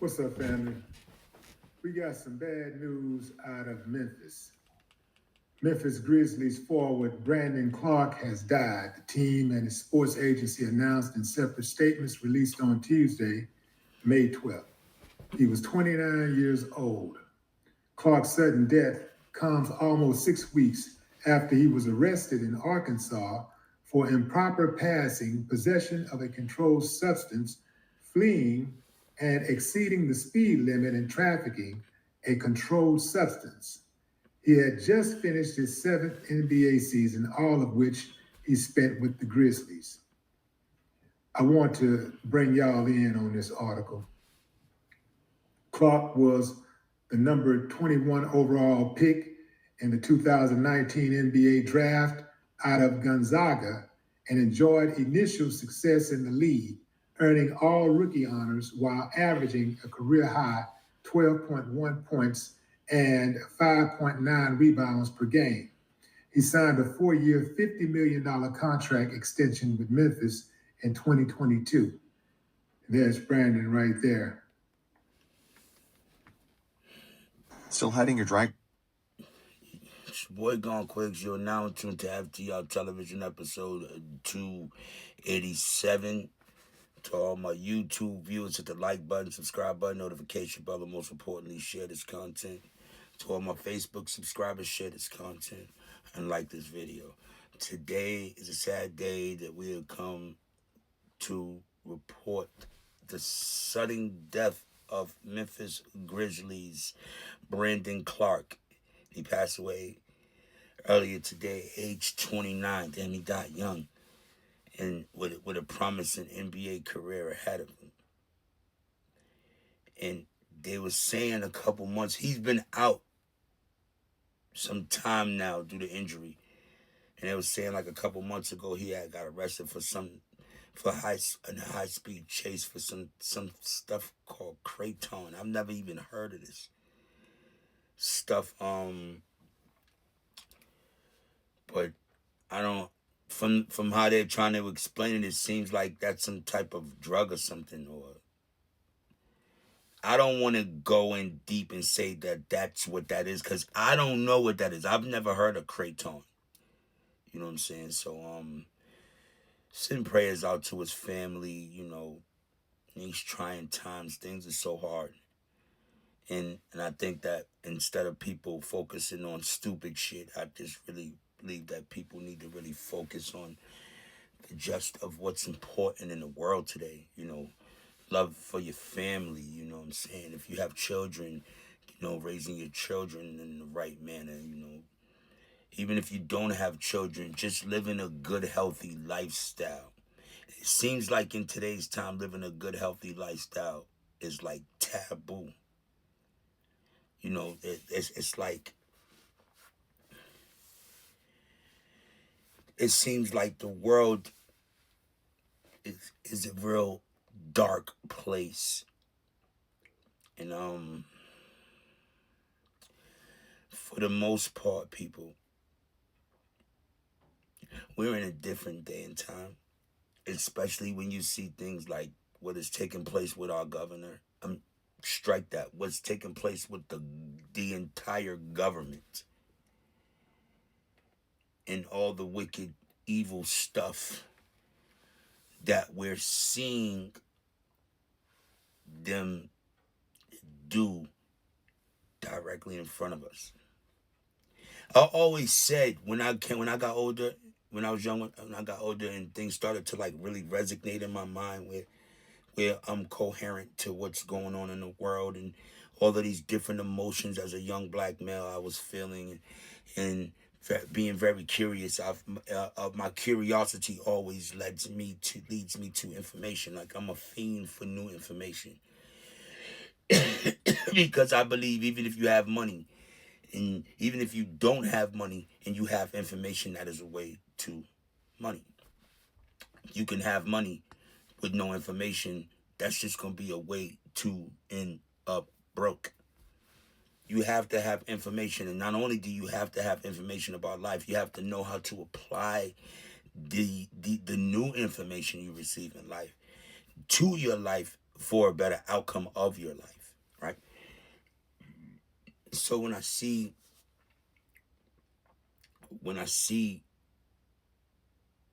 What's up, family? We got some bad news out of Memphis. Memphis Grizzlies forward Brandon Clarke has died. The team and its sports agency announced in separate statements released on Tuesday, May 12th. He was 29 years old. Clarke's sudden death comes almost 6 weeks after he was arrested in Arkansas for improper passing, possession of a controlled substance, fleeing, and exceeding the speed limit and trafficking a controlled substance. He had just finished his seventh NBA season, all of which he spent with the Grizzlies. I want to bring y'all in on this article. Clarke was the number 21 overall pick in the 2019 NBA draft out of Gonzaga and enjoyed initial success in the league, earning all rookie honors while averaging a career high 12.1 points and 5.9 rebounds per game. He signed a 4-year, $50 million contract extension with Memphis in 2022. There's Brandon right there. Still hiding your dry. It's your boy Gone Quicks. You're now tuned to F.T.R. television episode 287. To all my YouTube viewers, hit the like button, subscribe button, notification bell, and most importantly, share this content. To all my Facebook subscribers, share this content and like this video. Today is a sad day that we have come to report the sudden death of Memphis Grizzlies Brandon Clarke. He passed away earlier today, age 29. Damn, he died young, and with a promising NBA career ahead of him. And they were saying a couple months, he's been out some time now due to injury. And they were saying like a couple months ago he had got arrested for a high speed chase for some stuff called kratom. I've never even heard of this stuff. But I don't. From how they're trying to explain it, it seems like that's some type of drug or something. Or I don't want to go in deep and say that that's what that is, because I don't know what that is. I've never heard of kratom. You know what I'm saying? So send prayers out to his family. You know, in these trying times, things are so hard. And I think that instead of people focusing on stupid shit, I just really believe that people need to really focus on the gist of what's important in the world today. You know, love for your family, you know what I'm saying? If you have children, you know, raising your children in the right manner, you know. Even if you don't have children, just living a good, healthy lifestyle. It seems like in today's time, living a good, healthy lifestyle is like taboo. You know, it's like, it seems like the world is a real dark place. And for the most part, people, we're in a different day and time, especially when you see things like what is taking place with our governor. Strike that. What's taking place with the entire government and all the wicked, evil stuff that we're seeing them do directly in front of us. I always said when I got older, when I was young, when I got older, and things started to like really resonate in my mind, where I'm coherent to what's going on in the world and all of these different emotions as a young black male I was feeling, and being very curious. My curiosity always leads me to information. Like, I'm a fiend for new information. Because I believe even if you have money, and even if you don't have money and you have information, that is a way to money. You can have money with no information. That's just going to be a way to end up broke. You have to have information. And not only do you have to have information about life, you have to know how to apply the new information you receive in life to your life for a better outcome of your life, right? So when I see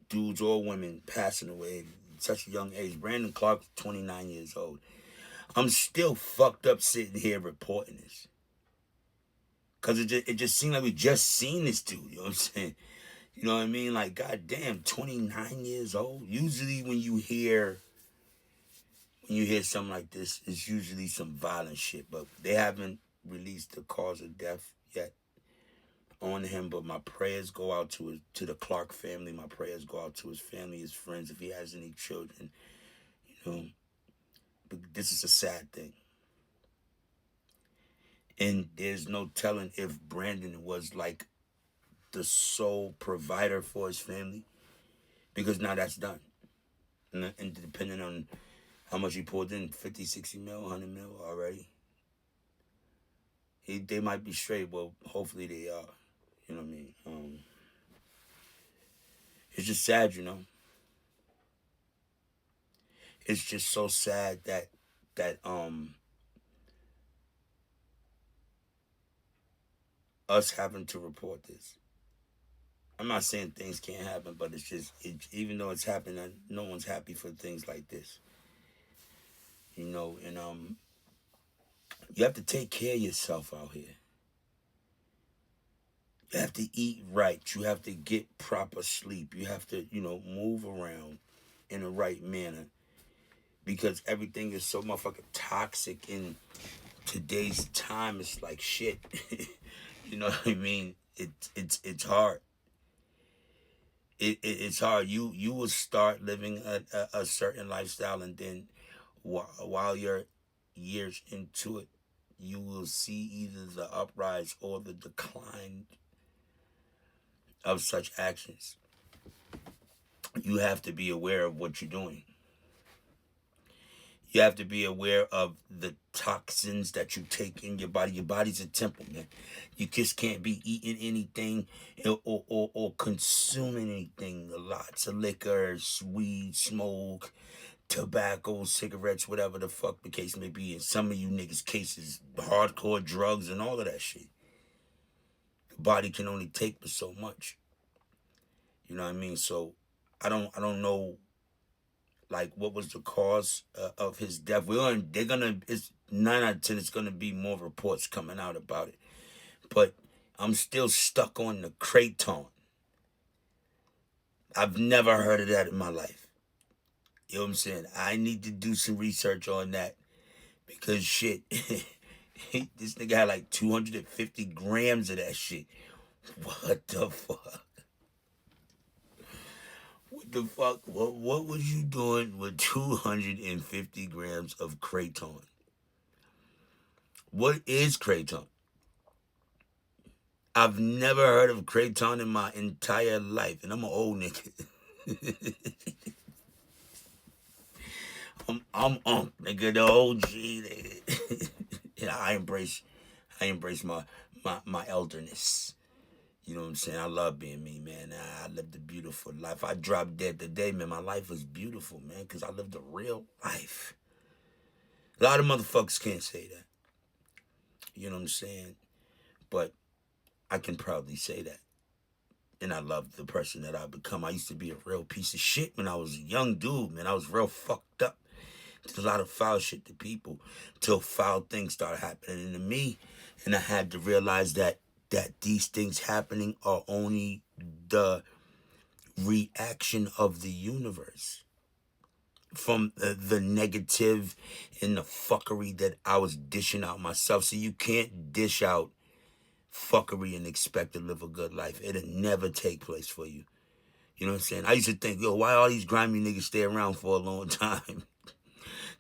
dudes or women passing away at such a young age, Brandon Clarke, 29 years old, I'm still fucked up sitting here reporting this. Cause it just seemed like we just seen this dude, you know what I'm saying? You know what I mean? Like, goddamn, 29 years old. Usually when you hear something like this, it's usually some violent shit. But they haven't released the cause of death yet on him. But my prayers go out to the Clarke family. My prayers go out to his family, his friends, if he has any children. You know, but this is a sad thing. And there's no telling if Brandon was like the sole provider for his family, because now that's done. And depending on how much he poured in, 50, 60 mil, 100 mil already, they might be straight. Well, hopefully they are. You know what I mean? It's just sad, you know. It's just so sad that us having to report this. I'm not saying things can't happen, but it's just, even though it's happening, no one's happy for things like this. You know, and you have to take care of yourself out here. You have to eat right. You have to get proper sleep. You have to, move around in the right manner, because everything is so motherfucking toxic in today's time. It's like shit. You know what I mean? It's hard. It's hard. You will start living a certain lifestyle, and then while you're years into it, you will see either the uprise or the decline of such actions. You have to be aware of what you're doing. You have to be aware of the toxins that you take in your body. Your body's a temple, man. You just can't be eating anything or consuming anything. Lots of liquor, weed, smoke, tobacco, cigarettes, whatever the fuck the case may be. In some of you niggas' cases, hardcore drugs and all of that shit. The body can only take but so much. You know what I mean? So I don't know, like, what was the cause of his death. It's 9 out of 10, it's gonna be more reports coming out about it. But I'm still stuck on the kratom. I've never heard of that in my life. You know what I'm saying? I need to do some research on that, because shit, this nigga had like 250 grams of that shit. What the fuck? What the fuck? What was you doing with 250 grams of kratom? What is kratom? I've never heard of kratom in my entire life, and I'm an old nigga. I'm nigga, the OG nigga. Yeah, I embrace my elderness. You know what I'm saying? I love being me, man. I lived a beautiful life. I dropped dead today, man. My life was beautiful, man, because I lived a real life. A lot of motherfuckers can't say that. You know what I'm saying? But I can proudly say that. And I love the person that I've become. I used to be a real piece of shit when I was a young dude, man. I was real fucked up. Did a lot of foul shit to people till foul things started happening to me. And I had to realize that these things happening are only the reaction of the universe from the negative and the fuckery that I was dishing out myself. So you can't dish out fuckery and expect to live a good life. It'll never take place for you. You know what I'm saying? I used to think, yo, why all these grimy niggas stay around for a long time?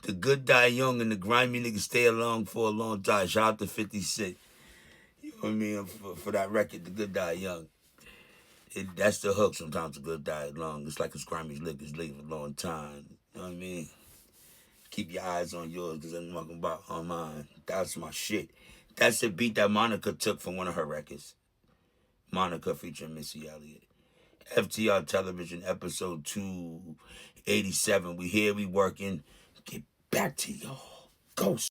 The good die young and the grimy niggas stay along for a long time. Shout out to 50 Cent. You know what I mean? For that record, the good die young. That's the hook. Sometimes the good die long. It's like his grimy niggas live a long time. You know what I mean? Keep your eyes on yours, because I'm talking about on mine. That's my shit. That's the beat that Monica took from one of her records. Monica featuring Missy Elliott. F.T.R. Television, episode 287. We here, we working. Get back to y'all. Ghost.